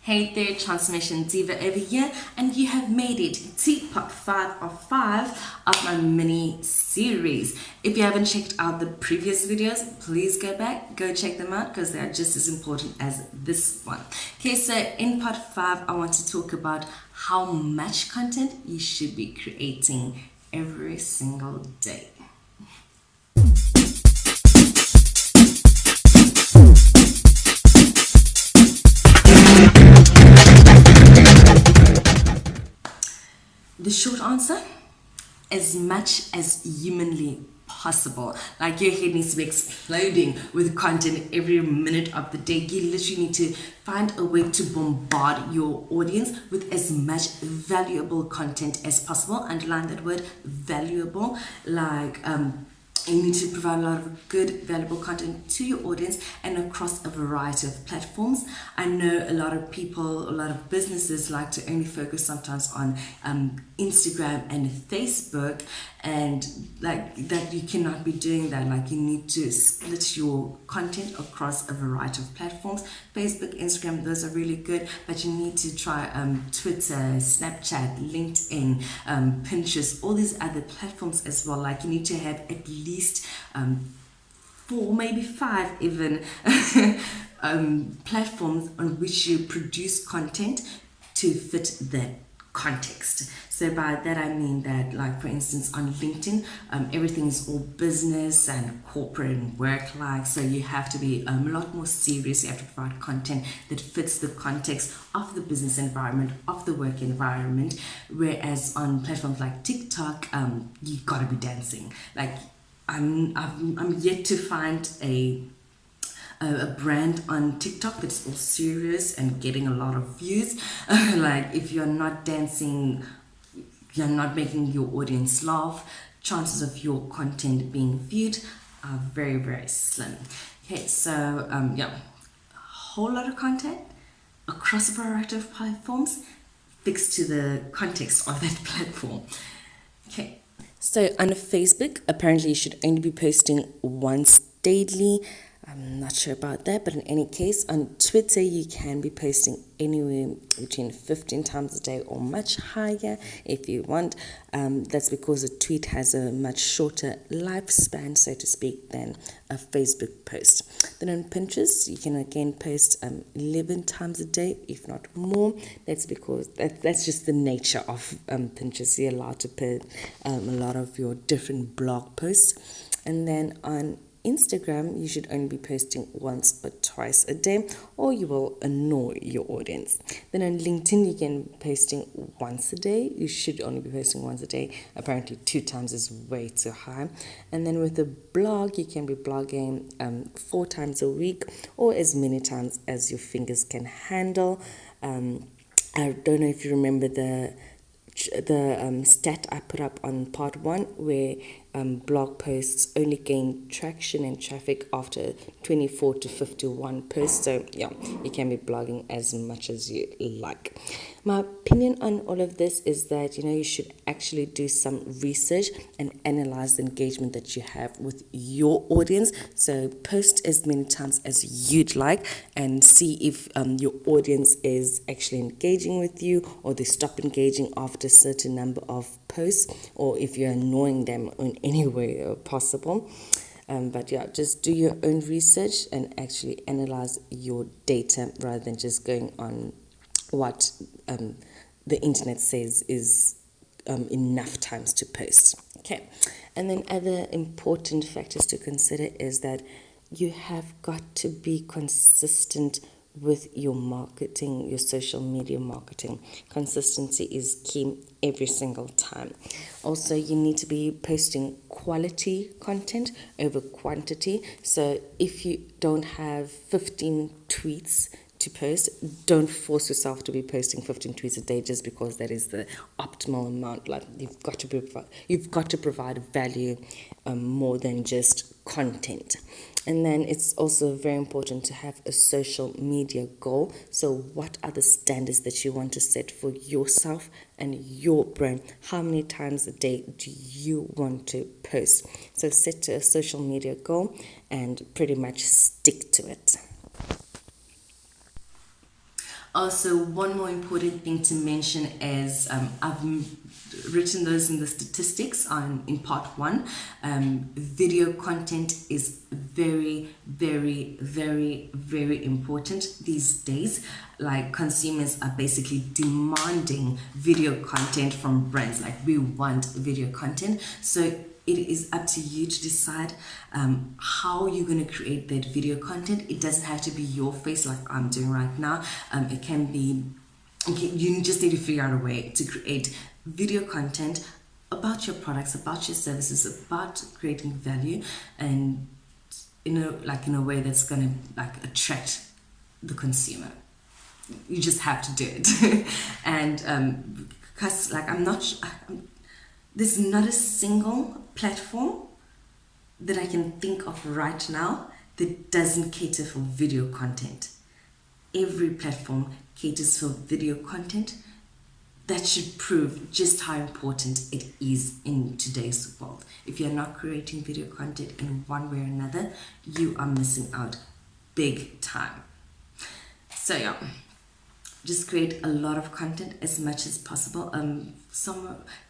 Hey there, Transformation Diva over here, and you have made it to part 5 of 5 of my mini series. If you haven't checked out the previous videos, please go back, go check them out because they are just as important as this one. Okay, so in part 5, I want to talk about how much content you should be creating every single day. The short answer, as much as humanly possible. Like your head needs to be exploding with content every minute of the day. You literally need to find a way to bombard your audience with as much valuable content as possible. Underline that word, valuable. You need to provide a lot of good, valuable content to your audience and across a variety of platforms. I know a lot of people, a lot of businesses like to only focus sometimes on Instagram and Facebook, and like that you cannot be doing that. Like you need to split your content across a variety of platforms. Facebook, Instagram, those are really good, but you need to try Twitter, Snapchat, LinkedIn, Pinterest, all these other platforms as well. Like you need to have at least 4, maybe 5 even platforms on which you produce content to fit that context. So by that I mean that, like for instance, on LinkedIn, everything is all business and corporate and work like. So you have to be a lot more serious. You have to provide content that fits the context of the business environment, of the work environment. Whereas on platforms like TikTok, you gotta be dancing. Like I'm yet to find a brand on TikTok that's all serious and getting a lot of views. Like if you're not dancing, you're not making your audience laugh, chances of your content being viewed are very, very slim. Okay, so yeah, a whole lot of content across a variety of platforms fixed to the context of that platform. Okay. So on Facebook, apparently you should only be posting once daily. I'm not sure about that, but in any case, on Twitter, you can be posting anywhere between 15 times a day or much higher if you want. That's because a tweet has a much shorter lifespan, so to speak, than a Facebook post. Then on Pinterest, you can again post 11 times a day, if not more. That's because that's just the nature of Pinterest. You're allowed to put a lot of your different blog posts. And then on Instagram, you should only be posting once or twice a day, or you will annoy your audience. Then on LinkedIn, you can be posting once a day. You should only be posting once a day. Apparently, 2 times is way too high. And then with a blog, you can be blogging 4 times a week, or as many times as your fingers can handle. I don't know if you remember the stat I put up on part 1, where blog posts only gain traction and traffic after 24 to 51 posts. So yeah, you can be blogging as much as you like. My opinion on all of this is that you should actually do some research and analyze the engagement that you have with your audience. So post as many times as you'd like and see if your audience is actually engaging with you, or they stop engaging after a certain number of posts, or if you're annoying them in any way possible. But yeah, just do your own research and actually analyze your data rather than just going on what the internet says is enough times to post. Okay, and then other important factors to consider is that you have got to be consistent with your marketing, your social media marketing. Consistency is key every single time. Also, you need to be posting quality content over quantity. So if you don't have 15 tweets to post, don't force yourself to be posting 15 tweets a day just because that is the optimal amount. Like you've got to provide value more than just content. And then it's also very important to have a social media goal. So what are the standards that you want to set for yourself and your brand? How many times a day do you want to post? So set a social media goal and pretty much stick to it. Also, one more important thing to mention is written those in the statistics in part 1. Video content is very, very, very, very important these days. Like, consumers are basically demanding video content from brands. Like, we want video content. So it is up to you to decide how you're going to create that video content. It doesn't have to be your face like I'm doing right now. It can be, you just need to figure out a way to create video content about your products, about your services, about creating value, and in a way that's going to attract the consumer. You just have to do it. And because there's not a single platform that I can think of right now that doesn't cater for video content. Every platform caters for video content. That should prove just how important it is in today's world. If you're not creating video content in one way or another, you are missing out big time. So yeah, just create a lot of content as much as possible.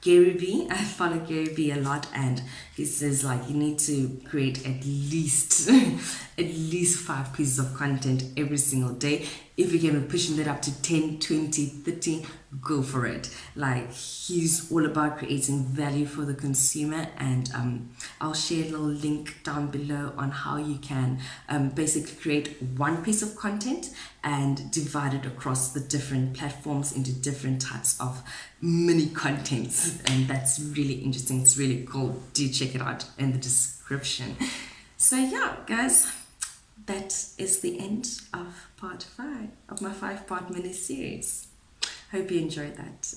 Gary Vee, I follow Gary Vee a lot, and he says you need to create at least 5 pieces of content every single day. If you can be pushing that up to 10, 20, 30, go for it. He's all about creating value for the consumer, and I'll share a little link down below on how you can basically create one piece of content and divide it across the different platforms into different types of mini contents, and that's really interesting. It's really cool. Do check it out in the description. So yeah, guys, that is the end of part 5 of my 5-part mini series. Hope you enjoyed that.